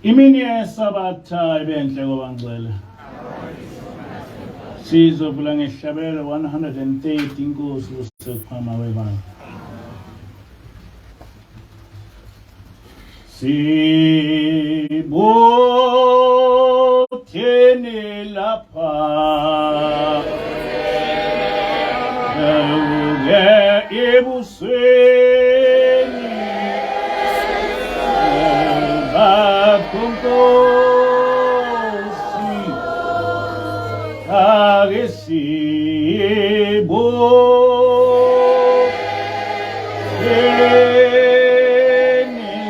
Imini yesabatha ibenhle kwabangcwele. Sizovula ngehlabelo 130 inkosi uSekhwama webala. Sibothene lapha ebusweni bakhonkosi ake sibothene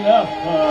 lapha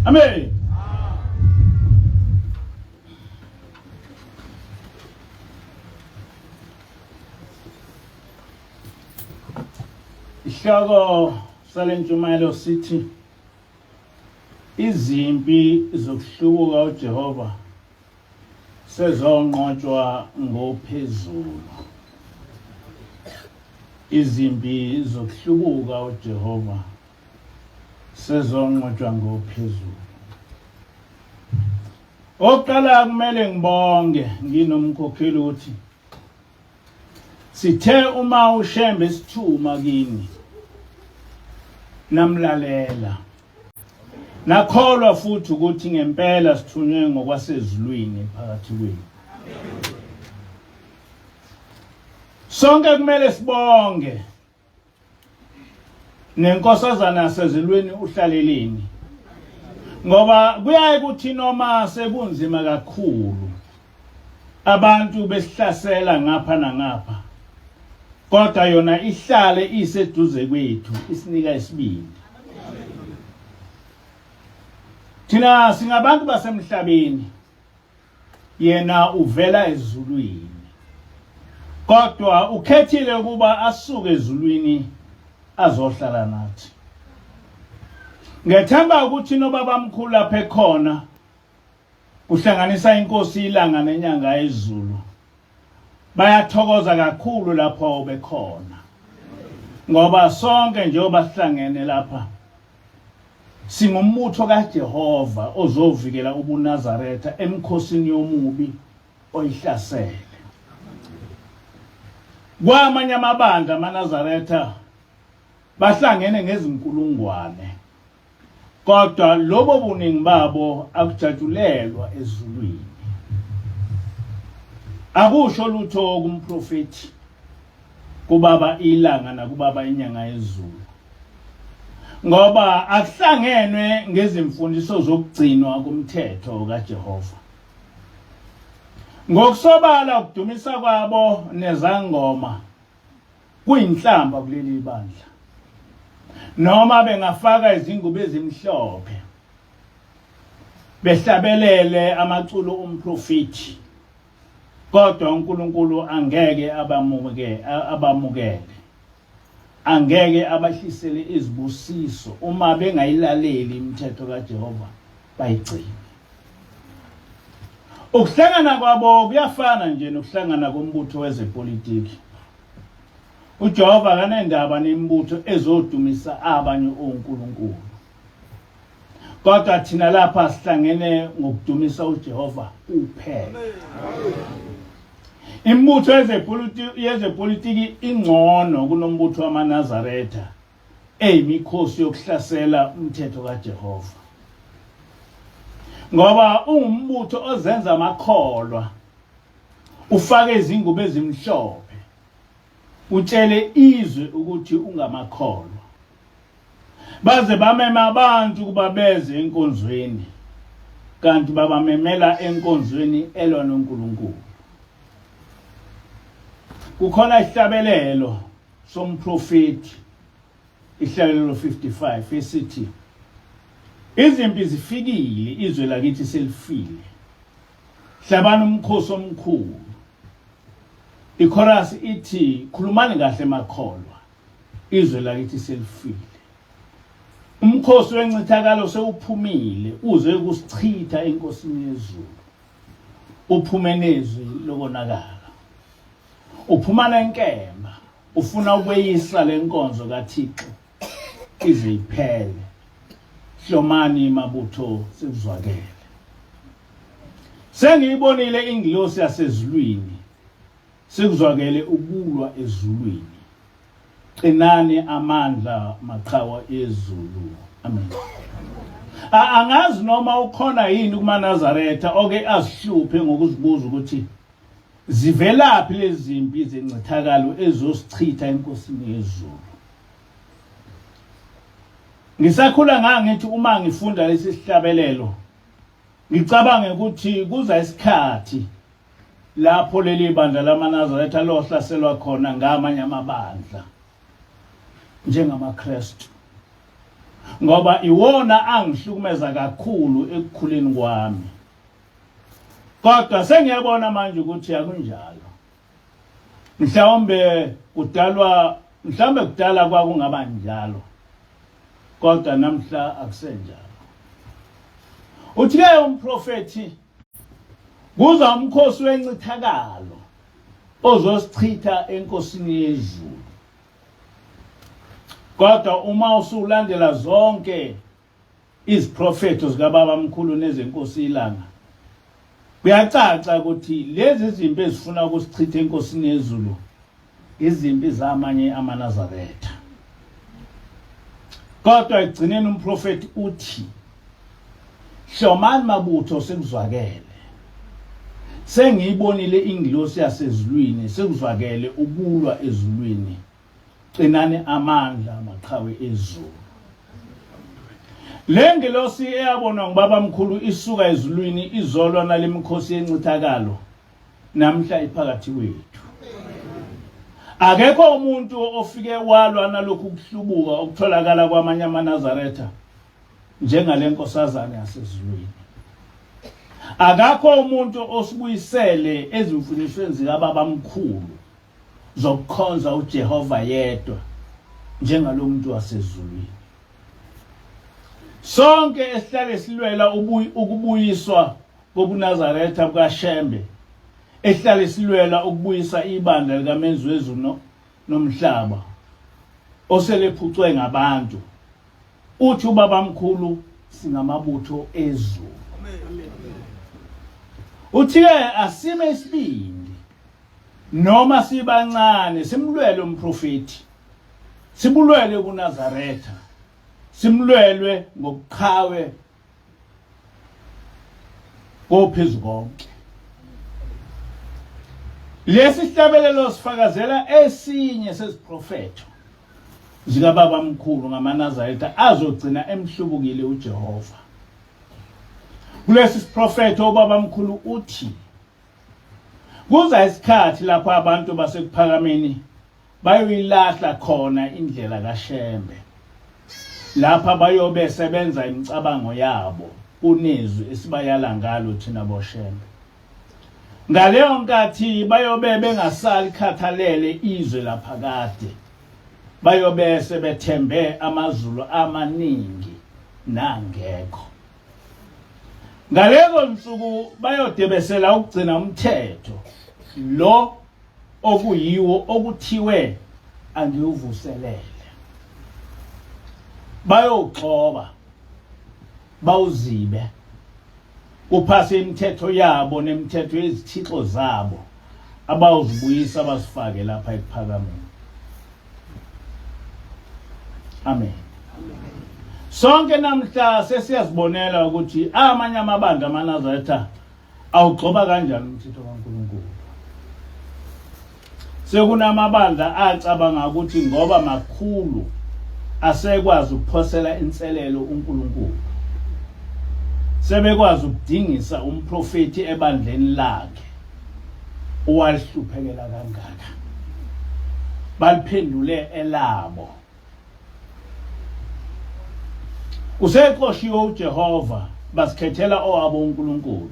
Amen. Isihloko salentshumayelo sithi izimpi zokuhlubuka uJehova sezonqotshwa ngophezulu. Izimpi zokuhlubuka uJehova sezonqotshwa ngophezulu. Oqala kumele ngibonge nginomkhokheli ukuthi sithe uma ushembe isithuma kini namlalela nakholwa futhi ukuthi ngempela sithunywe ngokwasezulwini phakathi kwenu. Sonke kumele sibonge nenkosazana yasezulwini uhlaleleni, ngoba kuyaye kuthi noma sekunzima kakhulu abantu besihlasela ngapha nangapha, kodwa yona ihlale iseduze kwethu isinika isibindi. Thina singabantu basemhlabeni, yena uvela ezulwini, kodwa ukhethile ukuba asuke ezulwini azohlala nathi. Ngethemba ukuthi nobabamkhulu lapha ekhona kuhlanganisa inkosi ilanga nenyanga yezulu bayathokoza kakhulu lapho bekhona, ngoba sonke njengoba sihlangene lapha singumbutho kaJehova ozovikela ubuNazaretha emkhosini yomubi oyihlasele. Kwamanye amabandla amaNazaretha bahlangene ngezinkulungwane, kodwa lobo buningi babo akujatshulelwa ezulwini. Akusho lutho kumprofeti, kubaba ilanga nakubaba inyanga yezulu, ngoba akuhlangenwe ngezimfundiso zokugcinwa kumthetho kaJehova. Ngokusobala ukudumisa kwabo nezangoma kuyinhlamba kuleli bandla, noma bengafaka izingubo ezimhlophe behlabelele amaculo omprofeti, kodwa uNkulunkulu angeke abamukele, angeke abahlisele izibusiso uma bengayilaleli imithetho kaJehova bayigcine. Ukuhlangana kwabo kuyafana nje nokuhlangana kombutho wezepolitiki. uJehova kanendaba nembutho ezodumisa abanye onkulunkulu, kodwa thina lapha sihlangene ngokudumisa uJehova uphela. Imbutho yezepolitiki ingcono kunombutho wamaNazaretha eyimikhosi yokuhlasela umthetho kaJehova, ngoba ungumbutho ozenza amakholwa ufake izingubo ezimhlophe utshele izwe ukuthi ungamakholwa, baze bamema abantu kuba beze enkonzweni, kanti babamemela enkonzweni elwa noNkulunkulu. Kukhona isihlabelelo somprofeti, isihlabelelo 55 esithi izimpi zifikile, izwe lakithi selifile, hlabana umkhosi omkhulu. Ichorus ithi khulumani kahle makholwa, izwe lakithi selifile. Umkhosi wencithakalo sewuphumile uze ukusichitha enkosini yezulu, uphume nezwi lokonakala. Uphumana enkemba, ufuna ukweyisa lenkonzo kaThixo ize iphele. Hlomani mabutho sikuzwakele. Sengiyibonile ingilosi yasezulwini, sikuzwakele ukulwa ezulwini. Qinani amandla maqhawa ezulu. Amen. Angazi noma ukhona yini kumaNazaretha oke azihluphe ngokuzibuza ukuthi zivelaphi lezi zimpi zencithakalo ezosichitha enkosini yezulu. Ngisakhula ngangithi uma ngifunda lesi sihlabelelo ngicabanga ukuthi kuza isikhathi lapho leli bandla lamaNazaretha lohlaselwa khona ngamanye amabandla njengamaKristu. ngoba iwona angihlukumeza kakhulu ekukhuleni kwami. Kodwa sengiyabona manje ukuthi akunjalo. Mhlawumbe kudala kwakungaba njalo. Kodwa namhla akusenjalo. Uthi-ke umprofeti kuza umkhosi wencithakalo ozosichitha enkosini yezulu. Kodwa uma usulandela zonke iziprofeto zikababa mkhulu nezenkosi ilanga, kuyacaca ukuthi lezi zimpi ezifuna ukusichitha enkosini yezulu izimpi zamanye amaNazaretha. Kodwa egcineni umprofeti uthi, hlomani mabutho sekuzwakele. Sengiyibonile ingilosi yasezulwini, sekuzwakele ukulwa ezulwini. Qinani amandla amaqhawe ezulu. Le ngilosi eyabonwa ngubaba mkhulu isuka ezulwini izolwa nalemikhosi yencithakalo namhla iphakathi kwethu. Akekho umuntu ofike walwa nalokhu kuhlubuka okutholakala kwamanye amaNazaretha njengale nkosazana yasezulwini. Akakho umuntu osibuyisele ezimfunishweni zikababa mkhulu zokukhonza uJehova yedwa njengalomuntu wasezulwini. Sonke esihlale silwela ukubuyiswa kobuNazaretha bukaShembe, esihlale silwela ukubuyisa ibandla likamenzi wezulu nomhlaba oselephucwe ngabantu. Uthi ubaba mkhulu singamabutho ezulu. Uthi-ke asime isibindi noma sibancane simlwele umprofeti, sibulwele kuNazaretha, simlwelwe ngobuqhawe kophezulu konke. Lesi sihlabelelo sifakazela esinye seziprofeto zikababa mkhulu ngamaNazaretha azogcina emhlubukile uJehova. Kulesi siprofeto ubaba mkhulu uthi, kuza isikhathi lapho abantu basekuphakameni bayoyilahla khona indlela kaShembe, lapha bayobe sebenza imicabango yabo unezwi esibayala ngalo thina boShembe. Ngaleyo nkathi bayobe bengasali khathalele izwe laphakade, bayobe sebethembe amazulu amaningi nangekho. Ngalezo nsuku bayodebesela ukugcina umthetho lo okuyiwo okuthiwe angiwuvuselele. Bayogxoba, bawuzibe, kuphase imithetho yabo nemithetho yezithixo zabo abawuzibuyisa basifake lapha ekuphakameni. Amen. Sonke namhla sesiyazibonela ukuthi amanye amabandla amaNazaretha awugxoba kanjani umthetho kaNkulunkulu. Sekunamabandla acabanga ukuthi ngoba makhulu asekwazi ukuphosela inselelo uNkulunkulu, sebekwazi ukudingisa umprofeti ebandleni lakhe owalihluphekela kangaka, baliphendule elabo. Useqoshiwe uJehova, basikhethela owabo uNkulunkulu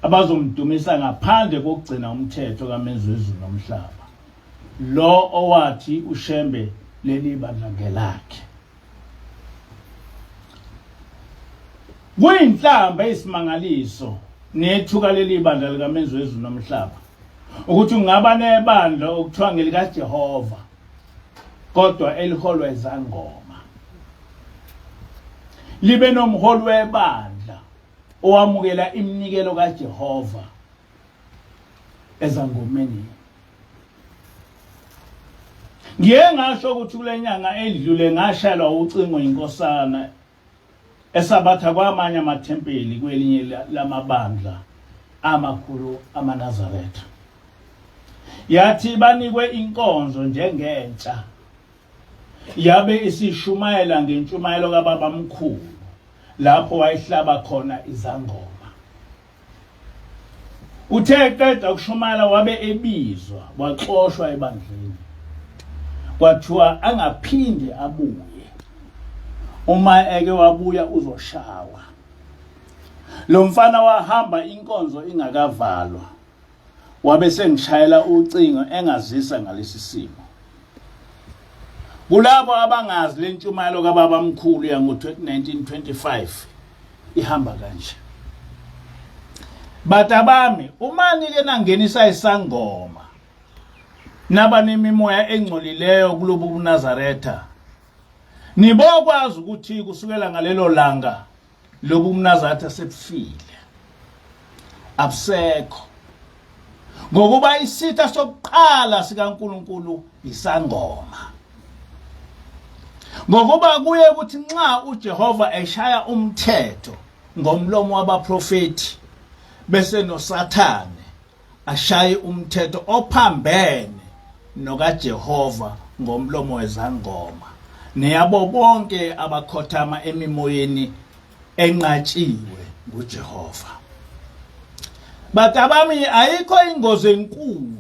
abazomdumisa ngaphandle kokugcina umthetho kamenzi wezulu nomhlaba, lo owathi uShembe leli bandla ngelakhe. Kuyinhlamba isimangaliso nethuka leli bandla likamenzi wezulu nomhlaba ukuthi kungaba nebandla okuthiwa ngelikaJehova kodwa eliholwa izangoma, libe nomholi webandla owamukela iminikelo kaJehova ezangomeni. Ngiye ngasho ukuthi kule nyanga edlule ngashayelwa ucingo inkosana esabatha kwamanye amathempeli kwelinye lamabandla amakhulu amaNazaretha. Yathi banikwe inkonzo njengentsha, yabe isishumayela ngentshumayelo kababa mkhulu lapho wayihlaba khona izangoma. Uthe qeda ukushumayela wabe ebizwa waxoshwa ebandleni, kwathiwa angaphinde abuye. uma eke wabuya uzoshawa. Lo mfana wahamba inkonzo ingakavalwa, wabe sengishayela ucingo engazisa ngalesi simo. Kulabo abangazi le ntshumayelo kababa mkhulu yango-1925 ihamba kanje. Batabami, uma nike nangenisa isangoma naba nemimoya engcolileyo kulobu buNazaretha, nibokwazi ukuthi kusukela ngalelo langa lobu buNazaretha sebufile, abusekho, ngokuba isitha sokuqala sikaNkulunkulu isangoma. Ngokuba kuye ukuthi nxa uJehova eshaya umthetho ngomlomo wabaprofeti, bese noSathane ashaye umthetho ophambene nokaJehova ngomlomo wezangoma, neyabo bonke abakhothama emimoyeni enqatshiwe nguJehova. Batabami, ayikho ingozi enkulu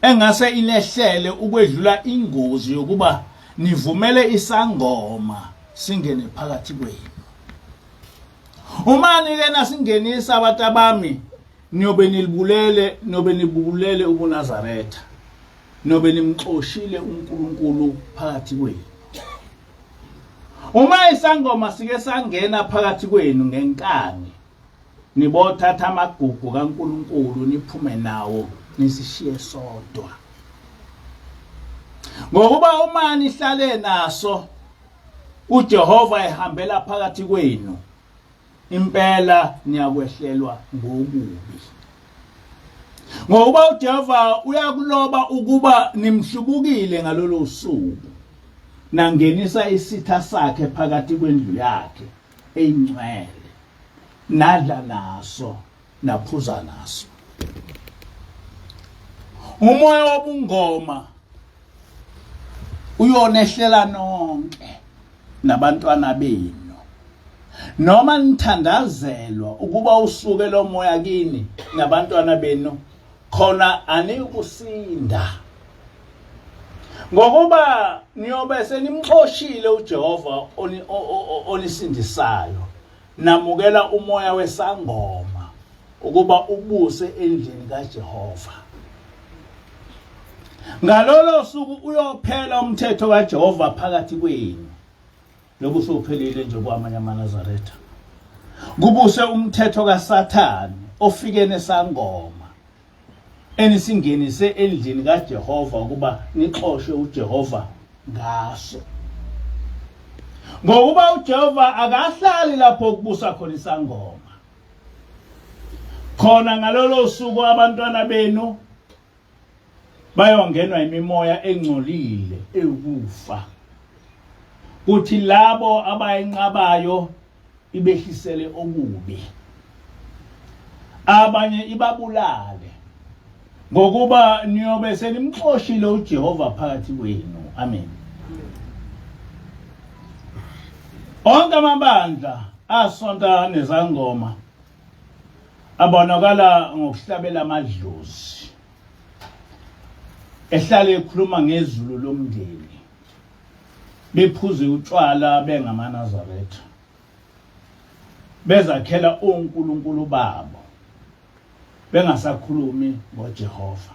engase inehlele ukwedlula ingozi yokuba nivumele isangoma singene phakathi kwenu. Uma nike nasingenisa abatabami, niyobe nibulele ubuNazaretha, nobe nimxoshile uNkulunkulu phakathi kwenu. Uma isangoma sike sangena phakathi kwenu ngenkani, nibothatha amagugu kaNkulunkulu niphume nawo nisishiye sodwa. Ngokuba uma nihlale naso uJehova ehambela phakathi kwenu, impela niyakwehlelwa ngobubi. Ngokuba uJehova uyakuloba ukuba nimhlubukile ngalolo suku, nangenisa isitha sakhe phakathi kwendlu yakhe eyingcwele, nadla naso naphuza naso. Umoya wobungoma uyonehlela nonke nabantwana benu, noma nithandazelwa ukuba usuke lo moya kini nabantwana benu, khona anikusinda. Ngokuba niyobe senimxoshile uJehova olisindisayo, namukela umoya wesangoma ukuba ubuse endlini kaJehova. Ngalolo suku uyophela umthetho kaJehova phakathi kwenu, lobu sophelile nje kwamanye amaNazaretha. Kubuse umthetho kaSathane ofike nesangoma enisingenise endlini kaJehova ukuba nixoshwe uJehova ngaso. Ngokuba uJehova akahlali lapho kubusa khona isangoma. Khona ngalolo suku abantwana benu bayongenwa imimoya engcolile ekufa, kuthi labo abayinqabayo ibehlisele okubi, abanye ibabulale, ngokuba niyobe senimxoshile uJehova phakathi kwenu. Amen. Onke amabandla asonta nezangoma abonakala ngokuhlabela amadlozi, ehlale ekhuluma ngezulu lomndeni, bephuze utshwala bengamaNazaretha, bezakhela uNkulunkulu babo, bengasakhulumi ngoJehova.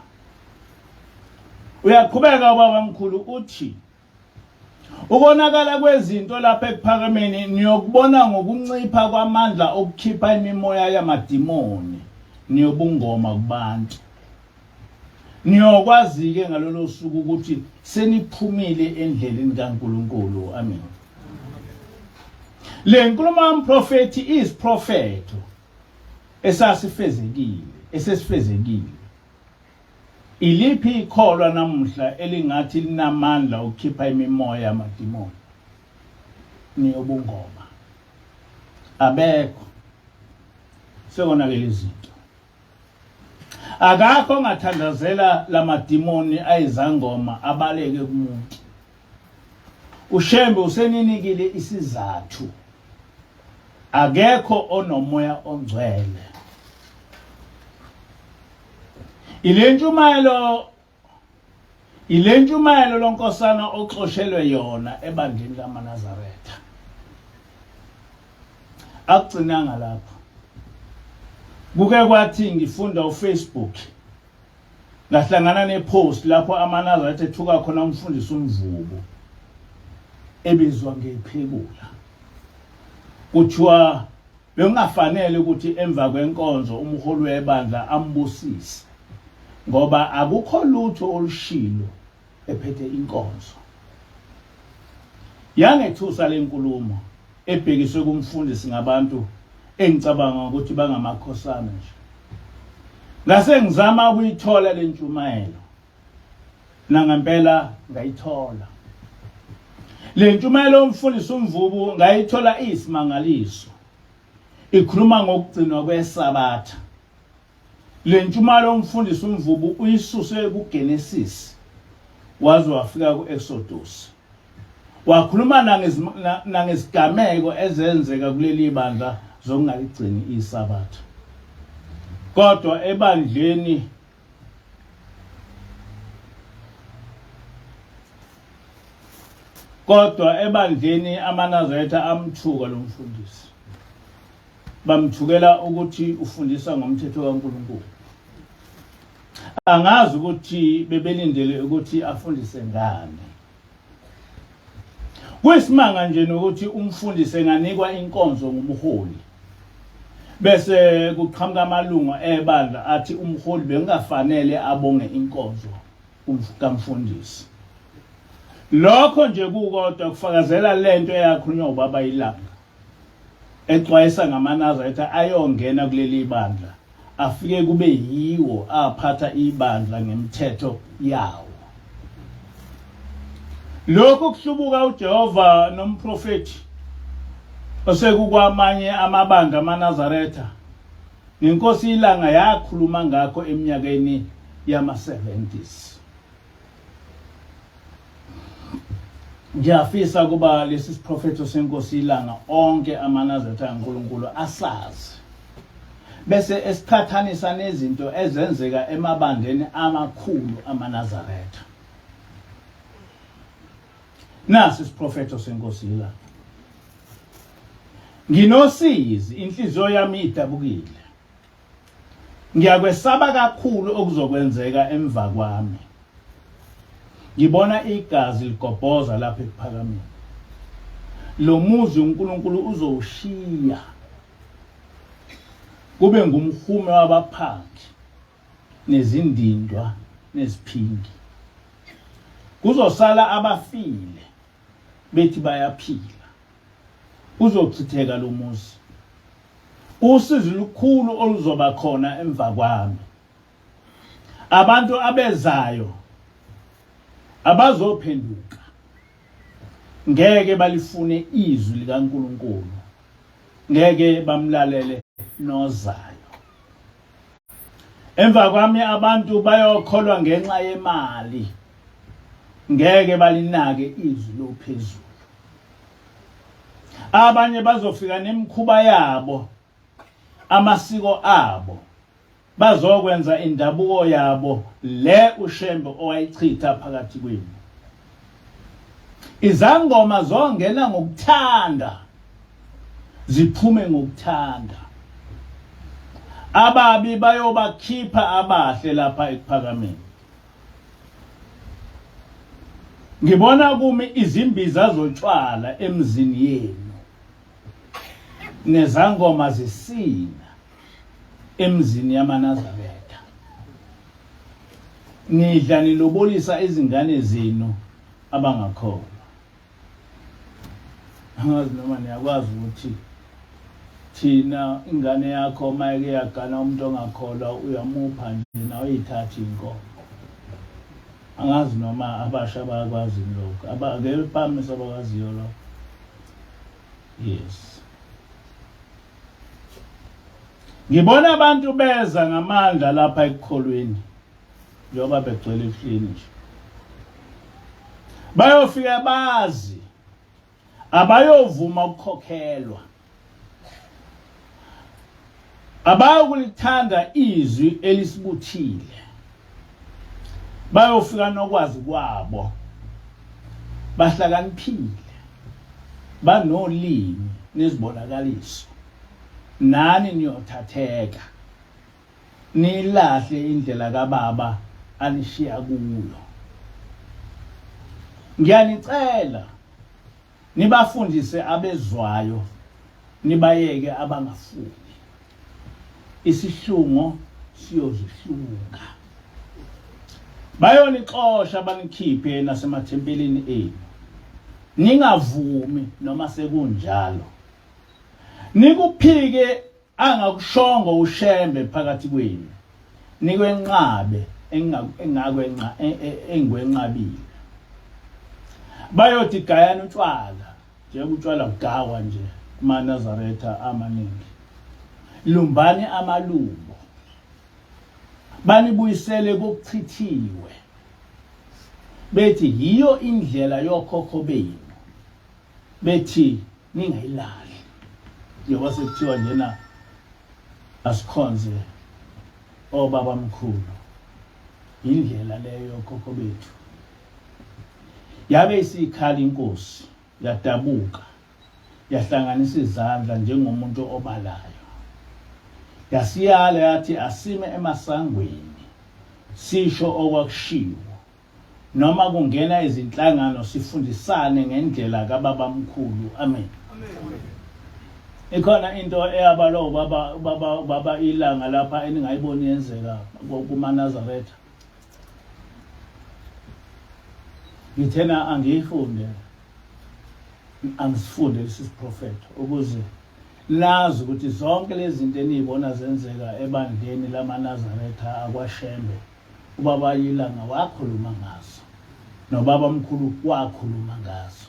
Uyaqhubeka ubaba mkhulu uthi, ukonakala kwezinto lapha ekuphakemeni niyokubona ngokuncipha kwamandla okukhipha imimoya yamadimoni niyobungoma kubantu. Niyokwazi-ke ngalolo suku ukuthi seniphumile endleleni kaNkulunkulu. Amen. Le nkulumo yomprofethi isiprofetho esesifezekile. Iliphi ikholwa namuhla elingathi linamandla okukhipha imimoya yamadimoni niyobungoma? Abekho. Sekonakele izinto. Akakho ongathandazela lamadimoni ayizangoma abaleke kumuntu. Ushembe useninikile isizathu. Akekho onomoya ongcwele. Ile ntshumayelo lonkosana oxoshelwe yona ebandleni lamaNazaretha. Akugcinanga lapho. Kuke kwathi ngifunda uFacebook. Ngahlangana nepost lapho amaNazaretha ethuka khona umfundisi umvubo ebizwa ngephekula. Kuthiwa bekungafanele ukuthi emva kwenkonzo umholi webandla ambusise ngoba akukho lutho olushilo ephethe inkonzo. Yangethusa lenkulumo ebhekiswe kumfundisi ngabantu engicabanga ukuthi bangamakhosana nje. Ngase ngizama ukuyithola le ntshumayelo. Nangempela ngayithola. Le ntshumayelo umfundisi umvubu ngayithola isimangaliso. Ikhuluma ngokugcinwa kweSabatha. Le ntshumayelo umfundisi umvubu uyisuse kuGenesis waze wafika kuExodus. Wakhuluma nangesigameko ezenzeka kuleli bandla zokungaligcini iSabatha. Kodwa ebandleni amaNazaretha amthuka lo mfundisi. Bamthukela ukuthi ufundisa ngomthetho kaNkulunkulu. Angazi ukuthi bebelindele ukuthi afundise ngani. Kwesimanga nje nokuthi umfundisi enganikwa inkonzo ngumholi. Bese kuqhamuka amalungu ebandla athi umholi bengafanele abonge inkonzo kamfundisi. Lokho nje kukodwa kufakazela lento eyakhulunywa ubaba ilanga. Exwayisa ngamaNazaretha ayongena kuleli bandla afike kube yiwo aphatha ibandla ngemithetho yawo. Lokho kuhlubuka uJehova nomprofeti osekukwamanye amabandla amaNazaretha. Inkosi ilanga yakhuluma ngakho eminyakeni yama-70s. Ngiyafisa kuba lesi siprofeto senkosi ilanga onke amaNazaretha kaNkulunkulu asazi. Bese esiqhathanisa nezinto ezenzeka emabandleni amakhulu amaNazaretha. Nasi isiprofeto senkosi ilanga. Nginosizi, inhliziyo yami idabukile. Ngiyakwesaba kakhulu okuzokwenzeka emva kwami. Ngibona igazi ligobhoza lapha ekuphakameni. Lo muzi uNkulunkulu uzowushiya. Kube ngumhume wabaphangi nezindindwa neziphingi. Kuzosala abafile bethi bayaphila. Uzochitheka lo muzi. Usizi lukhulu oluzoba khona emva kwami. Abantu abezayo abazophenduka. Ngeke balifune izwi likaNkulunkulu. Ngeke bamlalele nozayo. Emva kwami abantu bayokholwa ngenxa yemali. Ngeke balinake izwi lophezulu. Abanye bazofika nemikhuba yabo, amasiko abo. Bazokwenza indabuko yabo le uShembe owayichitha phakathi kwenu. Izangoma zongena ngokuthanda, ziphume ngokuthanda. Ababi bayobakhipha abahle lapha ekuphakameni. Ngibona kumi izimbiza zotshwala emzini yenu. Nezangoma zisina emzini yamaNazaretha. Nidla nilobolisa izingane zenu abangakholwa. Angazi noma niyakwazi ukuthi thina ingane yakho mayike yagana umuntu ongakholwa uyamupha nje nawe uyithatha inkomo. Angazi noma abasha bayakwazi lokho. Ngeke phambi sabakwaziyo lo. Yes. Ngibona abantu beza ngamandla lapha ekukholweni njengoba begcwele ehlini nje. Bayofika bazi abayovuma ukukhokhelwa. Abayokulithanda izwi elisibuthile. Bayofika nokwazi kwabo. Bahlakaniphile. Banolimi nezibonakaliso. nani niyothatheka nilahle indlela kaBaba anishiya kuyo. Ngiyanicela nibafundise abezwayo nibayeke abangafuni. Isihlungo siyozihlunga. Bayonixosha banikhiphe nasemathempelini enu. Ningavumi noma sekunjalo. Nikuphike angakushongo ushembe phakathi kwenu. Nikwenqabe engikwenqabile. Bayothi gayana utshwala, njengoba utshwala bugawa nje kumaNazaretha amaningi. Lumbani amalumbo. Banibuyisele kokuchithiwe. Bethi yiyo indlela yokhokho benu. Bethi ningayilahli. Njengoba sekuthiwa njena asikhonze obaba mkhulu. Indlela leyo yokhokho bethu. Yabe isikhala inkosi, yadabuka, yahlanganisa izandla njengomuntu obalayo. Yasiyala yathi asime emasangweni, sisho okwakushiwo. Noma kungena izinhlangano sifundisane ngendlela kaBaba mkhulu. Amen. Ikhona into eyabalo baba ilanga lapha eningayiboni yenzeka kumaNazaretha. Ngithena angifunde angisifunde lesi siprofeto ukuze lazi ukuthi zonke lezi zinto enizibona zenzeka ebandleni lamaNazaretha akwashembe ubaba ilanga wakhuluma ngazo nobaba mkhulu wakhuluma ngazo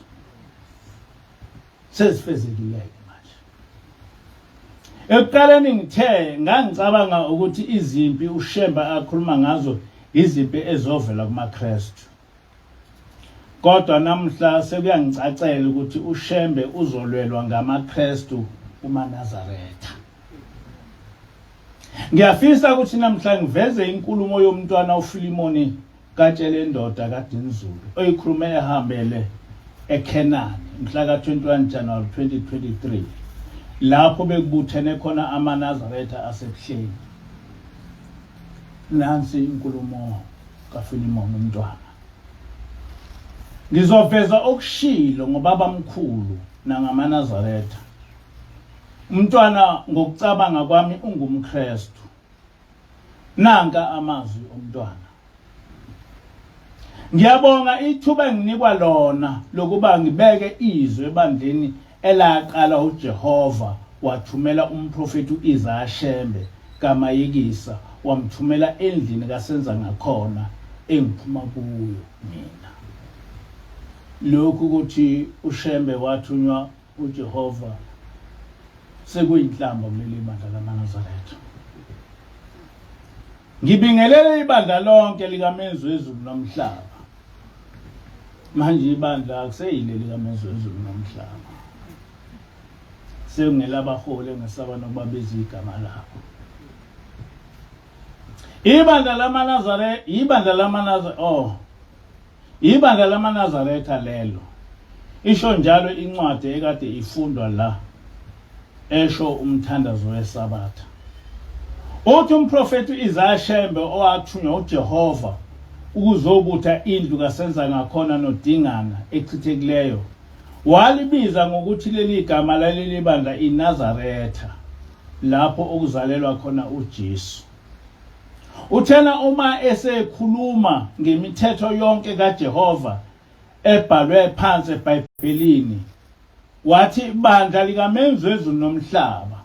sesifezekile manje. Ekuqaleni ngithe ngangicabanga ukuthi izimpi uShemba akhuluma ngazo izimpi ezovela kumaKristu. Kodwa namhla sekuyangicacela ukuthi uShembe uzolwelwa ngamaKristu kumaNazaretha. Ngiyafisa ukuthi namhla ngiveze inkulumo yomntwana uFilimoni katshele indoda kaDinzulu oyikhulume ehambele eKenani mhla ka-21 January 2023 lapho bekubuthene khona amaNazaretha asebuhleni. Nansi inkulumo kaFilimoni umntwana. Ngizoveza okushilo ngobaba mkhulu nangamaNazaretha. Umntwana ngokucabanga kwami ungumKristu. Nanka amazwi omntwana. Ngiyabonga ithuba enginikwa lona lokuba ngibeke izwi ebandleni elaqala uJehova wathumela umprofeti uIzashembe kaMayikisa wamthumela endlini kasenza ngakhona engiphuma kuyo mina. Lokhu ukuthi uShembe wathunywa uJehova sekuyinhlamba kuleli bandla lamaNazaretha. Ngibingelele ibandla lonke likaMezwezulu nomhlaba. Manje ibandla akuseyileli likaMezwezulu nomhlaba. Sekungelabaholi engesaba nokubabiza igama labo. Ibandla lamaNazaretha lelo. Isho njalo incwadi ekade ifundwa la. Esho umthandazo weSabatha. Uthi umprofeti uIzashembe owathunywa uJehova ukuzobutha indlu kasenza ngakhona nodingana echithekileyo. Walibiza ngokuthi leli gama laleli bandla iNazaretha lapho okuzalelwa khona uJesu. Uthena uma esekhuluma ngemithetho yonke kaJehova ebhalwe phansi eBhayibhelini wathi bandla likaMezwezulu nomhlaba.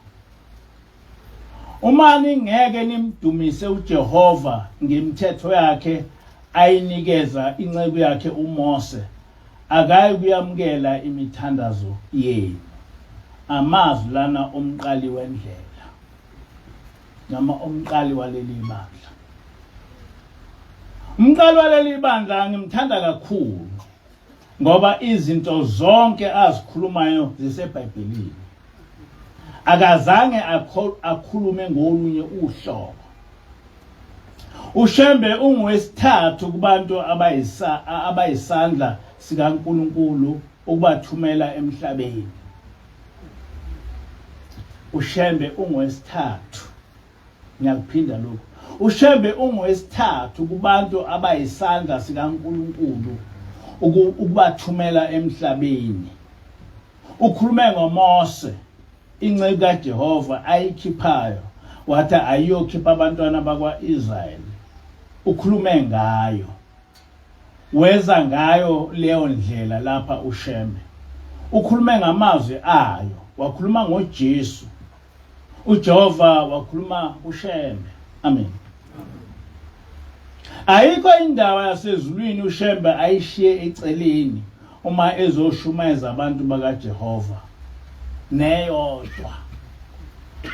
Umani ngeke nimdumise uJehova ngemithetho yakhe ayinikeza inceku yakhe uMose akayi kuyamkela imithandazo yenu. Amazwi lana omqali wendlela noma omqali waleli bandla. Umqali waleli bandla ngimthanda kakhulu ngoba izinto zonke azikhulumayo ziseBhayibhelini. Akazange akhulume ngolunye uhlobo. uShembe ungowesithathu kubantu abayisandla sikaNkulunkulu ukubathumela emhlabeni. uShembe ungowesithathu. Ngiyakuphinda lokho. uShembe ungowesithathu kubantu abayisandla sikaNkulunkulu ukubathumela emhlabeni. Ukhulume ngoMose, inceke kaJehova ayikhiphayo, wathi ayiyokhipha abantwana bakwa-Israyeli. Ukhulume ngayo, weza ngayo leyo ndlela lapha uShembe. Ukhulume ngamazwi ayo, wakhuluma ngoJesu. uJehova wakhuluma uShembe. Amen. Ayikho indaba yasezulwini uShembe ayishiye eceleni uma ezoshumayeza abantu bakaJehova. Neyodwa.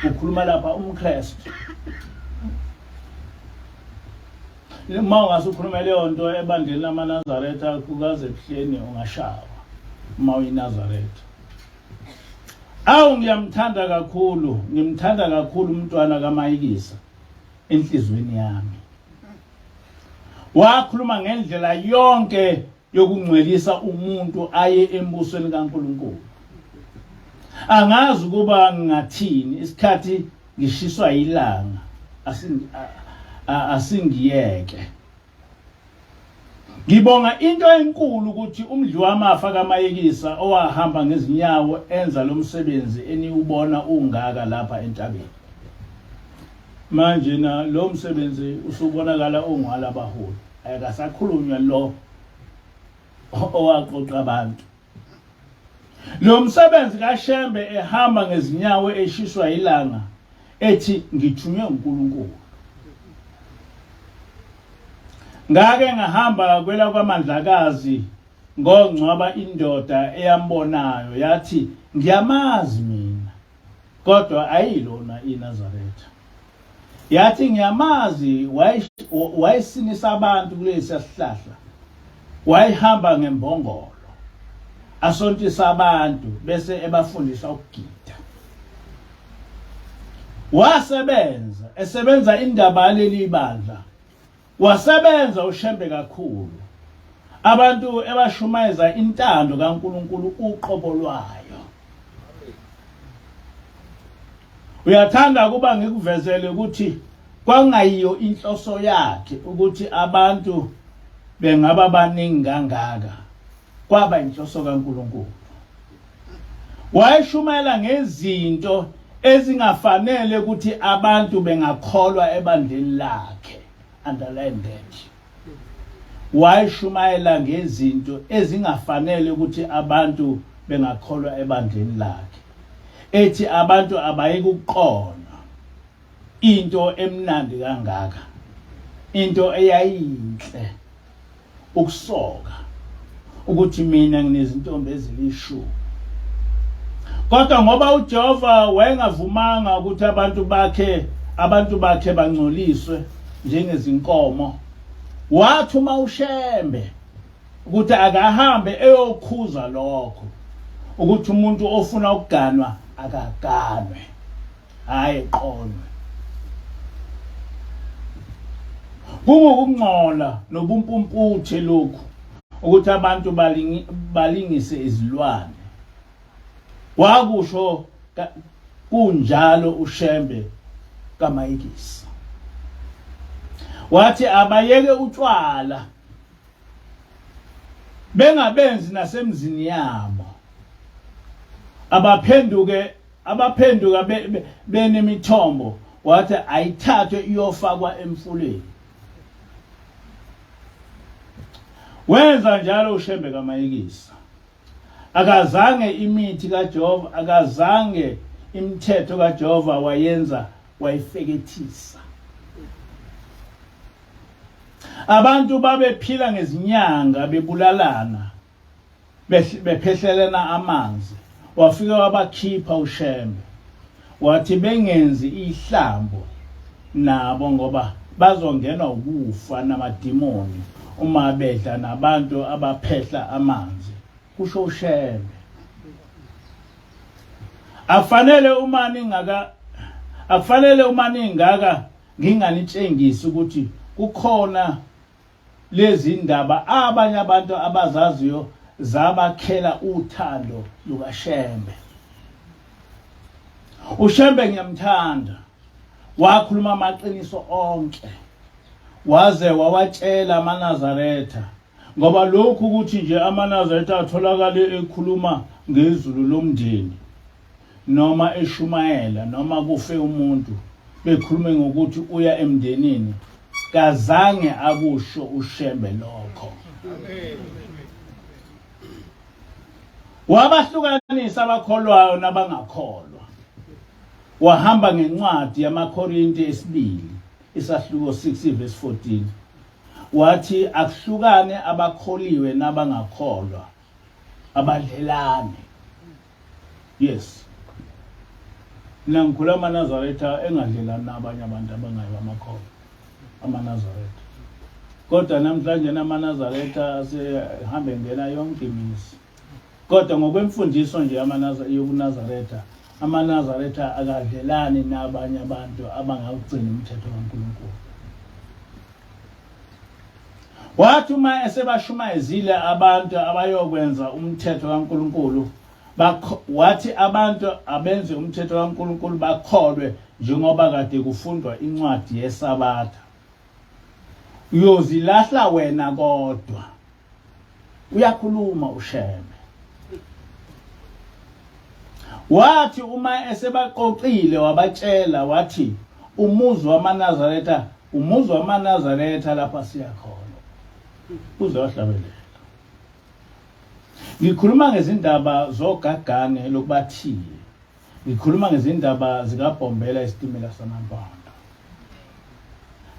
Ukhuluma lapha umKristu. Uma ungasukhuluma leyo nto ebandleni lamaNazaretha kukaze ebuhleni ungashawa uma uyiNazaretha. Awu ngiyamthanda kakhulu, ngimthanda kakhulu umntwana kaMayikisa enhlizweni yami. Wakhuluma ngendlela yonke yokungcwelisa umuntu aye embusweni kaNkulunkulu. Angazi ukuba ngingathini isikhathi ngishiswa ilanga asingiyeke. Ngibonga into enkulu ukuthi umdli wamafa kaMayikisa owahamba ngezinyawo enza lo msebenzi eniubona ungaka lapha entabeni. Manje na lo msebenzi usubonakala ongwala abaholi. Ayikasakhulunywa lo owaqoqa abantu. Lo msebenzi kaShembe ehamba ngezinyawo eshiswa ilanga ethi ngithunywe uNkulunkulu. Ngake ngahamba kwela kwaMandlakazi ngongcwaba indoda eyambonayo yathi ngiyamazi mina kodwa ayilona iNazaretha. Yathi ngiyamazi wayesinisa abantu kulesi sihlahla. Wayehamba ngembongolo asontisa abantu bese ebafundisa ukugida. Esebenza indaba leli bandla. Wasebenza uShembe kakhulu. Abantu ebashumayeza intando kaNkulunkulu uqobo lwayo. Uyathanda kuba ngikuvezele ukuthi kwangayiyo inhloso yakhe ukuthi abantu bengaba baningi kangaka. Kwaba inhloso kaNkulunkulu. Wayeshumayela ngezinto ezingafanele ukuthi abantu bengakholwa ebandleni lakhe. Underline that. Wayeshumayela ngezinto ezingafanele ukuthi abantu bengakholwa ebandleni lakhe. Ethi abantu abayikuqona into emnandi kangaka. Into eyayinhle ukusoka ukuthi mina nginezintombi ezilishumi. Kodwa ngoba uJehova wayengavumanga ukuthi abantu bakhe bangcoliswe njengezinkomo, wathuma uShembe ukuthi akahambe eyokhuza lokho, ukuthi umuntu ofuna ukuganwa akaganwe, hayi eqonwe. Kungukungcola nobumpumputhe lokhu ukuthi abantu balingise izilwane. Wakusho kunjalo uShembe kaMayikisa. Wathi abayeke utshwala bengabenzi nasemzini yabo. Abaphenduka benemithombo, wathi ayithathwe iyofakwa emfuleni. Wenza njalo uShembe kaMayikisa. Akazange imithi kaJehova, akazange imithetho kaJehova wayifekethisa. Abantu babephila ngezinyanga bebulalana, bephehlelana amanzi. Wafika wabakhipha uShembe. Wathi bengenzi ihlambo nabo ngoba bazongenwa ukufa namadimoni uma bedla nabantu abaphehla amanzi. Kusho uShembe. Afanele uma ningaka nginganitshengisi ukuthi kukhona lezi ndaba abanye abantu abazaziyo zabakhela uthando lukaShembe. uShembe ngiyamthanda, wakhuluma amaqiniso onke, waze wawatshela amaNazaretha, ngoba lokhu ukuthi nje amaNazaretha atholakale ekhuluma ngezulu lomndeni noma eshumayela noma kufe umuntu bekhulume ngokuthi uya emndenini, kazange akusho uShembe lokho. Wabahlukanisa abakholwayo nabangakholwa. Wahamba ngencwadi yamaKorinti esibili isahluko 6 verse 14. Wathi akuhlukane abakholiwe nabangakholwa, abadlelane. Yes. Mina ngikhuluma amaNazaretha engadlelani nabanye abantu abangayo amakholwa, amaNazaretha. Kodwa namhlanje amaNazaretha asehambe ngena yonke imizi. Kodwa ngokwemfundiso nje yobuNazaretha, amaNazaretha akadlelani nabanye abantu abangawugcina umthetho kaNkulunkulu. Wathi uma esebashumayezile abantu abayokwenza umthetho kaNkulunkulu, wathi abantu abenze umthetho kaNkulunkulu bakholwe njengoba kade kufundwa incwadi yeSabatha. Uyozilahla wena kodwa. Uyakhuluma uShembe. Wathi uma esebaqoqile wabatshela wathi umuzi wamaNazaretha lapha siyakhona. Uzohlabelela. Ngikhuluma ngezindaba zogagane lokubathiye. Ngikhuluma ngezindaba zikaBhombela isitimela samaMpondo.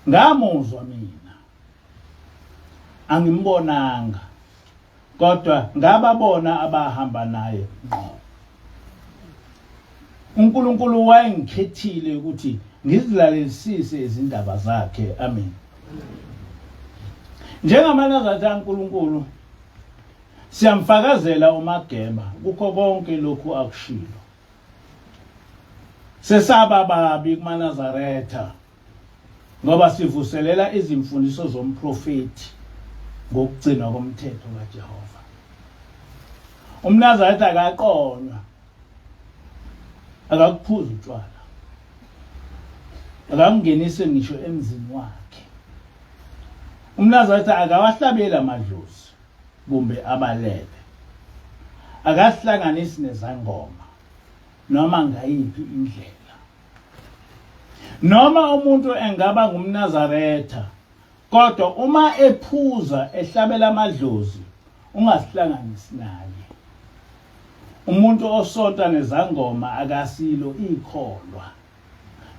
Ngamuzwa mina. Angimbonanga. Kodwa ngababona abahamba naye ngqo. uNkulunkulu wayengikhethile ukuthi ngizilalelisise izindaba zakhe. Amen. NjengamaNazaretha kaNkulunkulu siyamfakazela uMageba kukho konke lokhu akushilo. Sesaba babi kumaNazaretha ngoba sivuselela izimfundiso zomprofeti ngokugcinwa komthetho kaJehova. UmNazaretha akaqonywa, akakuphuza utshwala, akangenise ngisho emzini wakhe. UmNazaretha akawahlabela amadlozi kumbe abalele, akahlanganisi nezangoma noma ngayiphi indlela. Noma umuntu engaba ngumNazaretha, kodwa uma ephuza ehlabela amadlozi ungasihlanganisi naye. Umuntu osonta nezangoma akasilo ikholwa,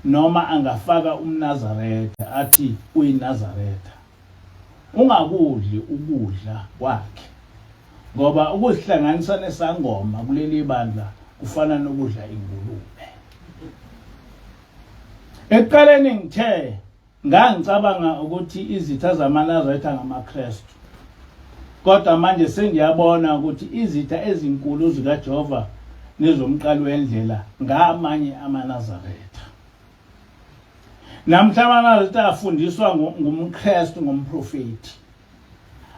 noma angafaka umNazaretha athi uyiNazaretha. Ungakudli ukudla kwakhe, ngoba ukuzihlanganisa nesangoma kuleli bandla kufana nokudla ingulube. Ekuqaleni ngangicabanga ukuthi izitha zamaNazaretha ngamaKristu, kodwa manje sengiyabona ukuthi izitha ezinkulu zikaJehova nezomqali wendlela ngamanye amaNazaretha. Namhla amaNazaretha afundiswa ngumKristu ngomprofeti.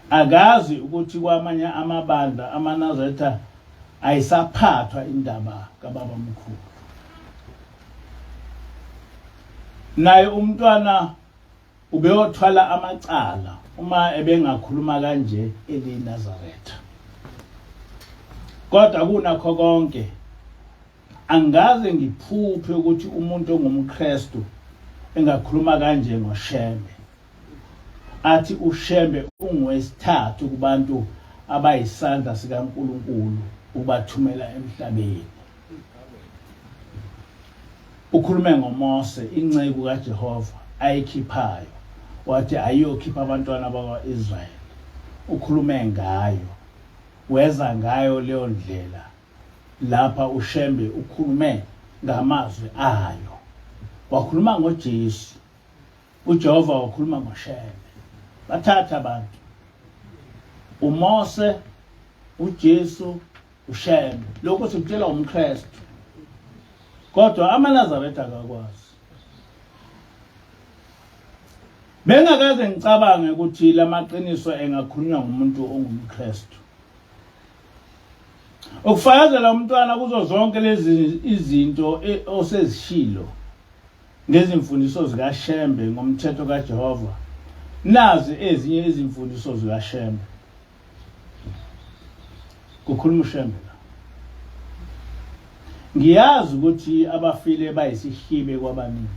Akazi ukuthi kwamanye amabandla amaNazaretha ayisaphathwa indaba kababa mkhulu. Naye umntwana ubeyothwala amacala uma ebengakhuluma kanje eliNazaretha. Kodwa kunakho konke angaze ngiphuphe ukuthi umuntu ongumKristu engakhuluma kanje ngoShembe. Athi uShembe ungowesithathu kubantu abayisandla sikaNkulunkulu ubathumela emhlabeni. Ukhulume ngoMose inceku kaJehova ayikhiphayo, wathi ayiyokhipha abantwana bakwaIsrayeli. Ukhulume ngayo, weza ngayo leyo ndlela lapha uShembe ukhulume ngamazwi ayo. Wakhuluma ngoJesu, uJehova wakhuluma ngoShembe. Bathatha abantu, uMose, uJesu, uShembe. Lokho sikutshela umKristu, kodwa amaNazaretha akakwazi. Bengakaze ngicabange ukuthi lamaqiniso engakhulunywa ngumuntu ongumKristu. ukufakazela umntwana kuzo zonke lezi izinto osezishilo ngezimfundiso zikaShembe ngomthetho kaJehova. Nazi ezinye izimfundiso zikaShembe. Kukhuluma uShembe la. Ngiyazi ukuthi abafile bayisihibe kwabaningi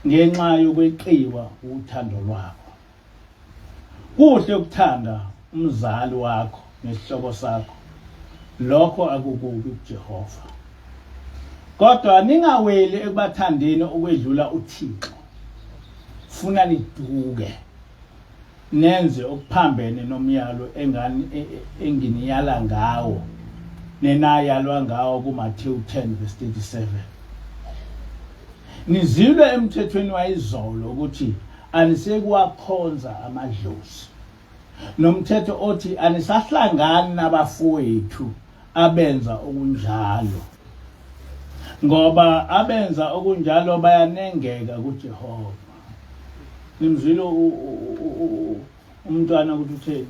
ngenxa yokweqiwa uthando lwakho. Kuhle ukuthanda umzali wakho nesihlobo sakho. Lokho akukubi kuJehova. Kodwa ningaweli ekubathandeni okwedlula uThixo. Funa niduke nenze okuphambene nomyalo enginiyala ngawo nenayalwa ngawo kuMathewu 10:37. Nizilwe emthethweni wayizolo ukuthi anisekuwakhonza amadlozi. Nomthetho othi anisahlangani nabafowethu abenza okunjalo. Ngoba abenza okunjalo bayanengeka kuJehova. Nimzilo umntwana ukuthi utheni.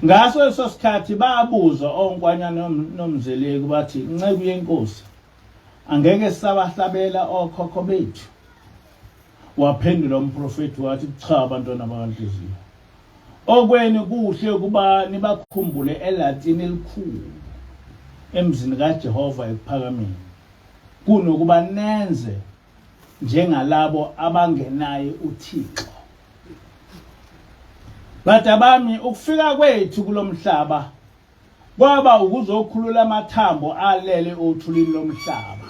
Ngaso leso sikhathi babuza onkwanyana nomzeleki bathi inceku yenkosi angeke sabahlabela okhokho bethu. Waphendula umprofeti wathi cha abantwana bakaNhliziyo. Okweni kuhle ukuba nibakhumbule eLatini elikhulu emzini kaJehova ekuphakameni kunokuba nenze njengalabo abangenaye uThixo. Badabami ukufika kwethu kulomhlaba kwaba ukuzokhulula amathambo alele othulini lomhlaba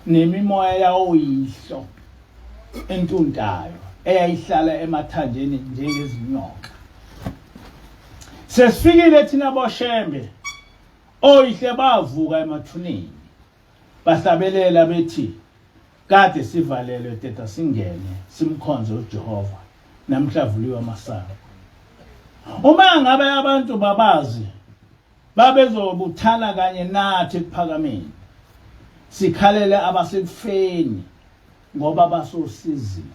nemimoya yawo yihlo entuntayo eyayihlala emathanjeni njengezinyoka. Sesifikile thina boShembe oyihle bavuka emathuneni bahlabelela bethi kade sivalelwe teta singene simkhonze uJehova namhlavuliwa amasango. Uma ngabe abantu babazi babezobuthana kanye nathi ekuphakameni sikhalele abasekufeni ngoba basosizini.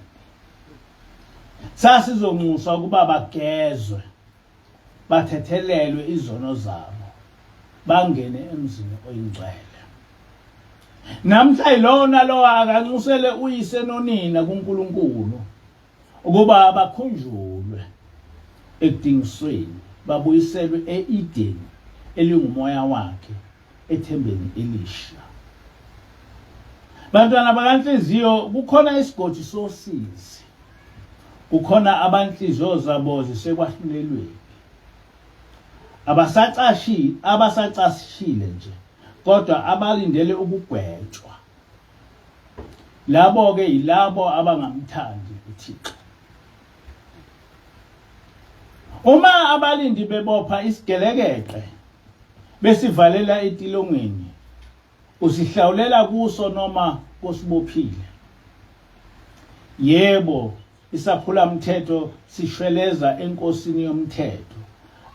Sasizonxusa ukuba bagezwe bathethelelwe izono zabo bangene emzini oyingcwele. Namhla ilona lo akanxusele uyise nonina kuNkulunkulu ukuba abakhunjulwe ekudingisweni babuyiselwe eEdeni elingumoya wakhe ethembeni elisha. Bantwana bakaNhliziyo kukhona isigodi sosizi. Kukhona abanhliziyo zabo zisekwahlulelweni. Abasacashile nje kodwa abalindele ukugwetshwa. Labo ke yilabo abangamthandi uThixo. Uma abalindi bebopha isigelekeqe besivalela etilongweni usihlawulela kuso noma kosibophile. Yebo, isaphula umthetho sishweleza enkosini yomthetho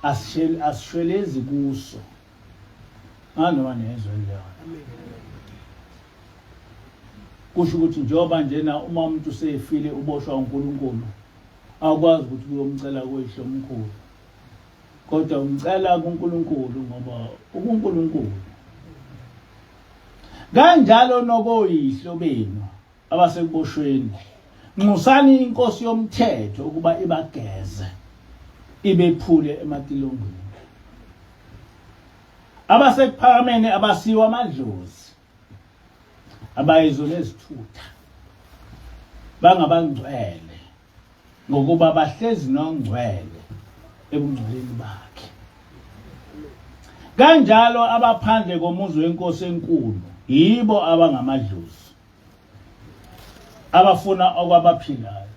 asishwelezi kuso. Noma nezwe leyo. Kusho ukuthi njoba njena uma umuntu sefile uboshwa uNkulunkulu akwazi ukuthi uyomcela kuyihlo omkhulu. Kodwa umcela kuNkulunkulu ngoba uNkulunkulu. Kanjalo nokoyihlo benu abasekuboshweni. Nxusani inkosi yomthetho ukuba ibageze ibephule ematilongweni. Abasekuphakameni abasiwa amadlozi abayizo lezithutha bangabangcwele ngokuba bahlezi nongcwele ebungcweleni bakhe. Kanjalo abaphandle komuzi wenkosi enkulu yibo abangamadlozi abafuna okwabaphilayo.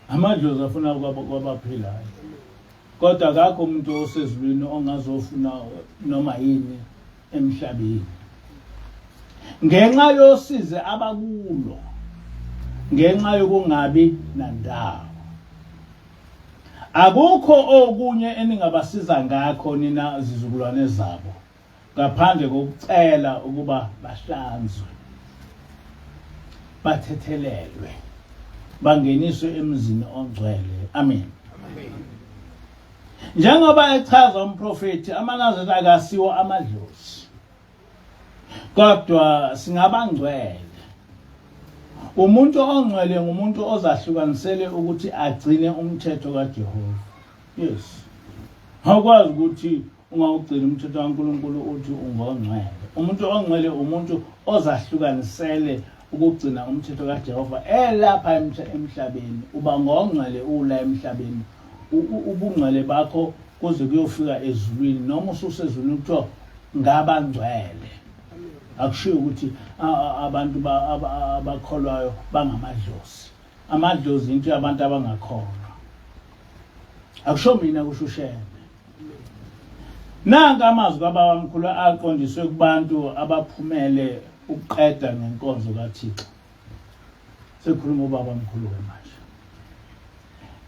Amadlozi afuna okwabaphilayo. Kodwa akakho umuntu osezulwini ongazofuna noma yini emhlabeni. Ngenxa yosize abakulo, ngenxa yokungabi nandawo. Akukho okunye eningabasiza ngakho nina zizukulwane zabo ngaphandle kokucela ukuba bahlanzwe, bathethelelwe, bangeniswe emzini ongcwele. Amen. njengoba echaza umprofeti amaNazaretha akasiwo amadlozi kodwa singabangcwele. Umuntu ongcwele ngumuntu ozahlukanisele ukuthi agcine umthetho kaJehova. Yes. Awukwazi ukuthi ungawugcina umthetho kaNkulunkulu uthi ungongcwele. Umuntu ongcwele umuntu ozahlukanisele ukugcina umthetho kaJehova elapha emhlabeni. Uba ngongcwele ula emhlabeni. Ubungcwele bakho kuze kuyofika ezulwini noma ususezulwini kuthiwa ngabangcwele. Akushiwo ukuthi abantu abakholwayo bangamadlozi. Amadlozi into yabantu abangakholwa. Akusho mina kusho uShembe. Nanka amazwi kababamkhulu aqondiswe kubantu abaphumele ukuqeda ngenkonzo kaThixo. Sekhuluma ubabamkhulu manje.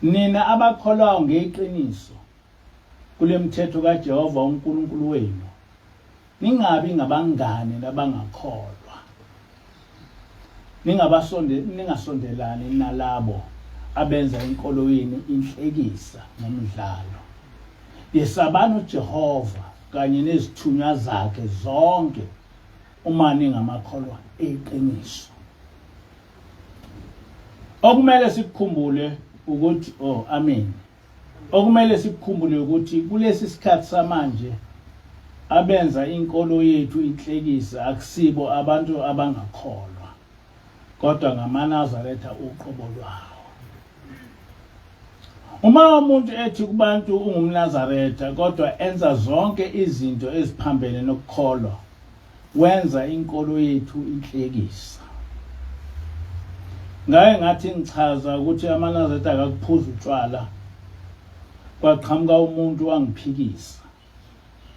Nina abakholwayo ngeqiniso kule mthetho kaJehova uNkulunkulu wenu. Ningabi ngabangane labangakholwa. Ningasondelani nalabo abenza inkolo yenu inhlekisa nomdlalo. Yesabani uJehova kanye nezithunywa zakhe zonke uma ningamakholwa eqiniso. Okumele sikukhumbule ukuthi amen. Okumele sikukhumbule ukuthi kulesi sikhathi samanje abenza inkolo yethu inhlekisa akusibo abantu abangakholwa kodwa ngamaNazaretha uqobo lwawo. Uma umuntu ethi kubantu ungumNazaretha kodwa enza zonke izinto eziphambene nokukholwa wenza inkolo yethu inhlekisa. Ngathi ngichaza ukuthi amaNazaretha akakuphuza utshwala kwaqhamuka umuntu wangiphikisa.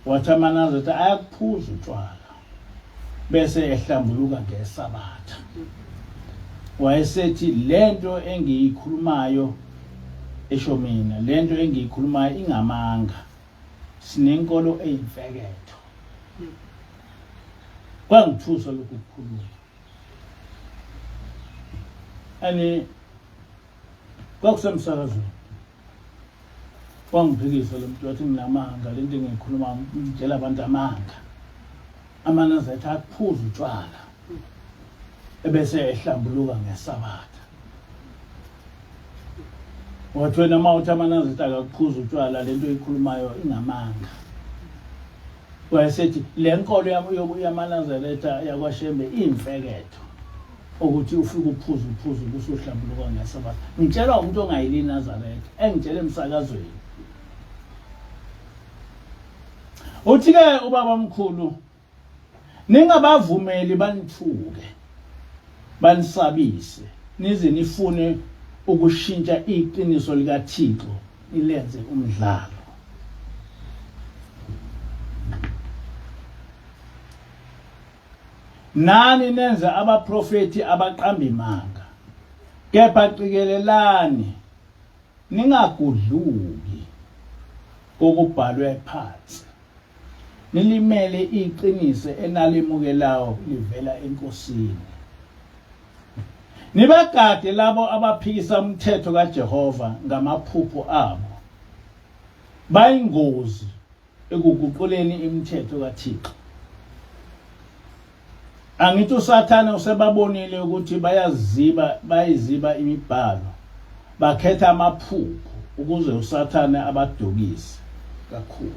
Wathi amaNazaretha ayakuphuza utshwala bese ehlambuluka ngeSabatha. Wayesethi lento engiyikhulumayo esho mina lento engiyikhulumayo ingamanga. Sinenkolo eyimfeketho. Kwangithusa lokhu kukhuluma. Kwakusemsakazweni. Wangiphikisa lo muntu wathi nginamanga lento engiyikhuluma ngitshela abantu amanga. AmaNazaretha akuphuza utshwala ebese ehlambuluka ngeSabatha. Wathi wena mawuthi amaNazaretha akuphuza utshwala lento eyikhulumayo ingamanga. Wayesethi le nkolo yamaNazaretha yakwaShembe iyimfeketho ukuthi ufike uphuza kusohlambuluka ngeSabatha. Ngitshelwa umuntu ongayili Nazaretha engitshele emsakazweni. Uthi-ke ubabamkhulu ningabavumeli banithuke banisabise nize nifune ukushintsha iqiniso likaThixo ilenze umdlalo. Nani nenza abaprofeti abaqamba imanga kepha qikelelani ningagudluki kokubhalwe phansi. Nilimele iqiniso enalimukelayo livela enkosini. Nibagade labo abaphikisa umthetho kaJehova ngamaphupho abo. Bayingozi ekuguquleni imithetho kaThixo. Angithi uSathane usebabonile ukuthi bayiziba imibhalo. Bakhetha amaphupho ukuze uSathane abadukise kakhulu.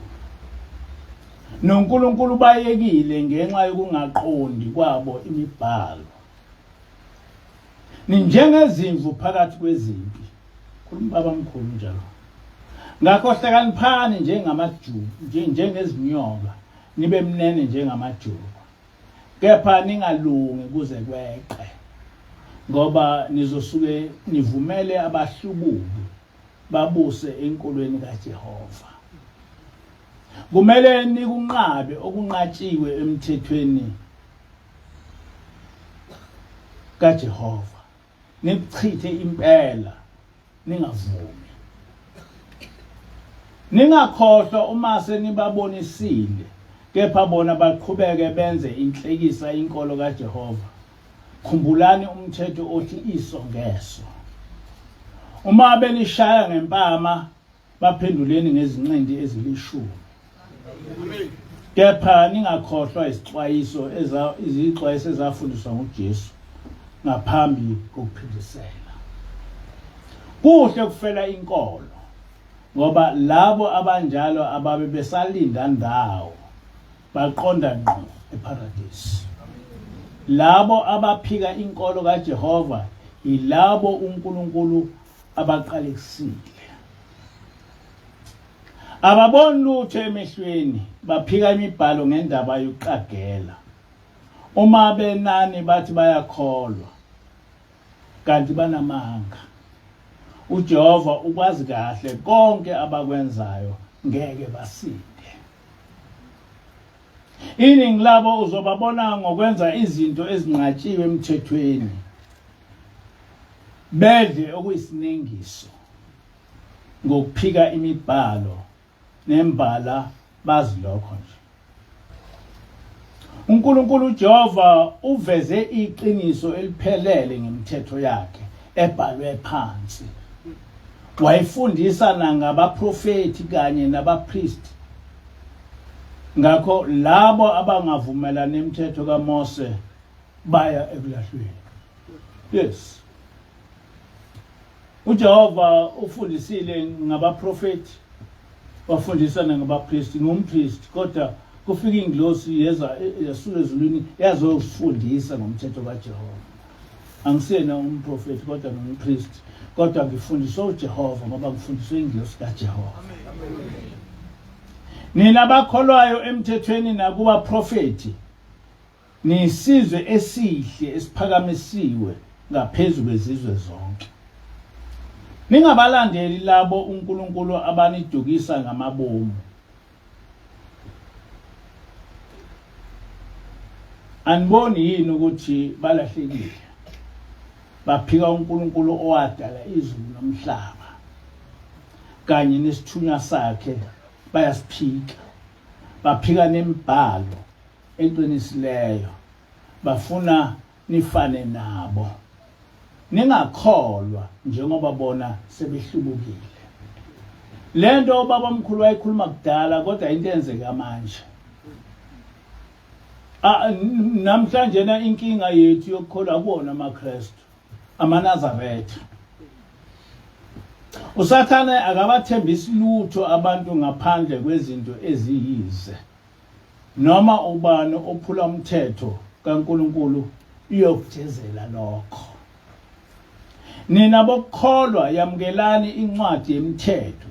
NoNkulunkulu bayekile ngenxa yokungaqondi kwabo imibhalo. Ninjengezimvu phakathi kwezimpi. Khuluma babamkhulu njalo. Ngakho hlakaniphani njengamajuba, njengezinyoka, nibe mnene njengamajuba. Kepha ningalungi kuze kweqe. Ngoba nizosuke nivumele abahlubuki babuse enkolweni kaJehova. Kumele nikunqabe okunqatshiwe emthethweni kaJehova. Nichithe impela ningavumi. Ningakhohlwa uma senibabonisile kepha bona baqhubeke benze inhlekisa inkolo kaJehova. Khumbulani umthetho othi iso ngeso. Uma benishaya ngempama baphenduleni ngezinqindi ezilishumi. Kepha ningakhohlwa izixwayiso ezafundiswa nguJesu ngaphambi kokuphindisela. Kuhle kufela inkolo, ngoba labo abanjalo ababe besalinda ndawo baqonda ngqo eparadise. Labo abaphika inkolo kaJehova yilabo uNkulunkulu abaqalekisile. Ababoni lutho emehlweni, baphika imibhalo ngendaba yokuqagela. Uma benani bathi bayakholwa, kanti banamanga. uJehova ukwazi kahle konke abakwenzayo, ngeke basinde. Iningi labo uzobabona ngokwenza izinto ezinqatshiwe emthethweni, bedle okuyisinengiso, ngokuphika imibhalo nembala bazi lokho nje. uNkulunkulu uJehova uveze iqiniso eliphelele ngemithetho yakhe ebhalwe phansi. Wayifundisa nangabaprofeti kanye nabapristi. Ngakho labo abangavumela nemithetho kaMose baya ekulahlweni. Yes. uJehova ufundisile ngabaprofeti, wafundisa nangabapristi, ngumpristi, kodwa kufika ingilosi yasuka ezulwini yazofundisa ngomthetho kaJehova. Angisena umprofeti kodwa ngumpristi, kodwa ngifundiswa uJehova ngoba ngifundiswe ingilosi kaJehova. Nina bakholwayo emthethweni nakuba profeti, nisizwe esihle esiphakamisiwe ngaphezulu kwezizwe zonke. Ningabalandeli labo uNkulunkulu abanidukisa ngamabomu. Aniboni yini ukuthi balahlekile? Baphika uNkulunkulu owadala izulu nomhlaba kanye nesithunywa sakhe, bayasiphika. Baphika nemibhalo eqinisileyo, bafuna nifane nabo. Ningakholwa njengoba bona sebehlubukile. Lento ubabamkhulu wayikhuluma kudala, kodwa into enzeka manje. Namhlanje na inkinga yethu yokukholwa kuwona amaKristu, amaNazaretha. uSathane akabathembisi lutho abantu ngaphandle kwezinto eziyize. Noma ubani ophula umthetho kaNkulunkulu uyokujezela lokho. Nina bokukholwa yamukelani incwadi yemithetho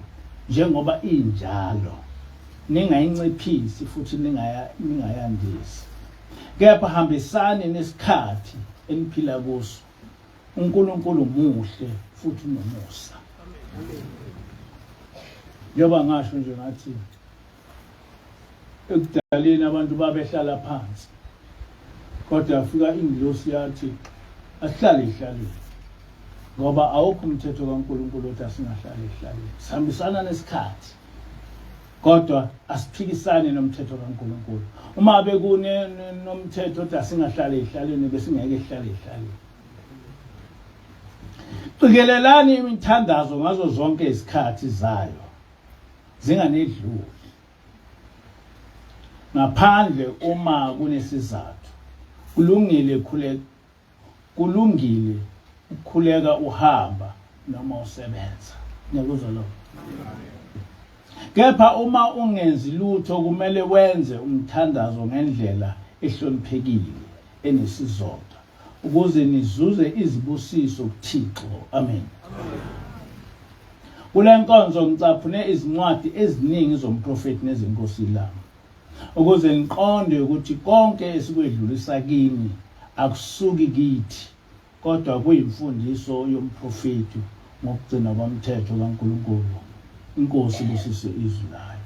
njengoba injalo. Ningayinciphisi futhi ningayandisi. Kepha hambisani nesikhathi eniphila kuso. uNkulunkulu muhle futhi unomusa. Njengoba ngasho nje ngathi ekudaleni abantu babehlala phansi, kodwa yafika ingilosi yathi asihlale ihlaleni, ngoba awukho umthetho kaNkulunkulu othi asingahlali ihlaleni. Sihambisana nesikhathi, kodwa asiphikisane nomthetho kaNkulunkulu. Uma bekune nomthetho othi asingahlali ihlaleni, besingeke ihlale ihlaleni. Qikelelani imithandazo ngazo zonke izikhathi zayo, zinganedluli. Ngaphandle uma kunesizathu, kulungile ukukhuleka uhamba noma usebenza. Ngiyakuzwa lokho. Kepha uma ungenzi lutho, kumele wenze umthandazo ngendlela ehloniphekile, enesizotha, ukuze nizuze izibusiso kuThixo. Amen. Kule nkonzo ngicaphune izincwadi eziningi zomprofeti nezenkosi lami, ukuze niqonde ukuthi konke esikwedlulisa kini akusuki kithi, kodwa kuyimfundiso yomprofeti ngokugcina kwamthetho kaNkulunkulu. Inkosi busise izwi layo.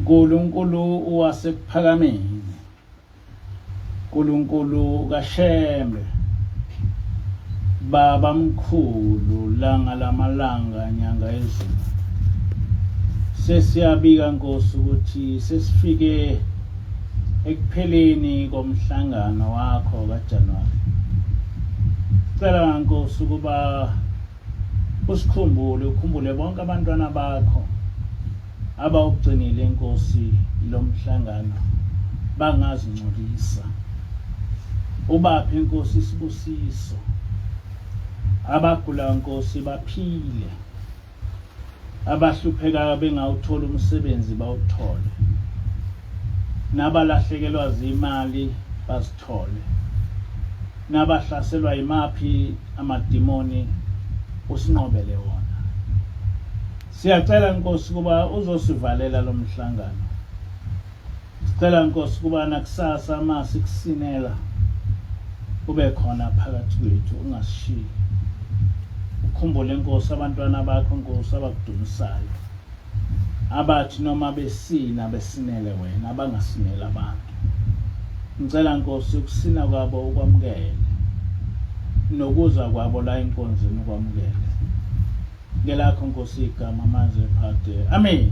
uNkulunkulu wasekuphakameni, uNkulunkulu kaShembe, Baba mkhulu, langa lamalanga, nyanga yezulu. Sesiyabika Nkosi ukuthi sesifike ekupheleni komhlangano wakho kaJanuwari. Cela Nkosi ukuba usikhumbule, ukhumbule bonke abantwana bakho abawugcinile Nkosi lo mhlangano bangazingcolisa. Ubaphe Nkosi isibusiso, abagula Nkosi baphile, abahlupheka bengawuthola umsebenzi bawuthole, nabalahlekelwa zimali bazithole, nabahlaselwa imaphi amadimoni usinqobele wona. Siyacela Nkosi kuba uzosivalela lo mhlangano. Sicela Nkosi kuba nakusasa masikusinela ube khona phakathi kwethu, ungashiyi. Ukhumbule Nkosi abantwana bakho Nkosi abakudumisayo, abathi noma besina besinele wena, abangasinela abantu. Ngicela Nkosi ukusina kwabo ukwamukele, nokuza kwabo la enkonzweni ukwamukele. Ngelakho Nkosi igama manje phade. Amen.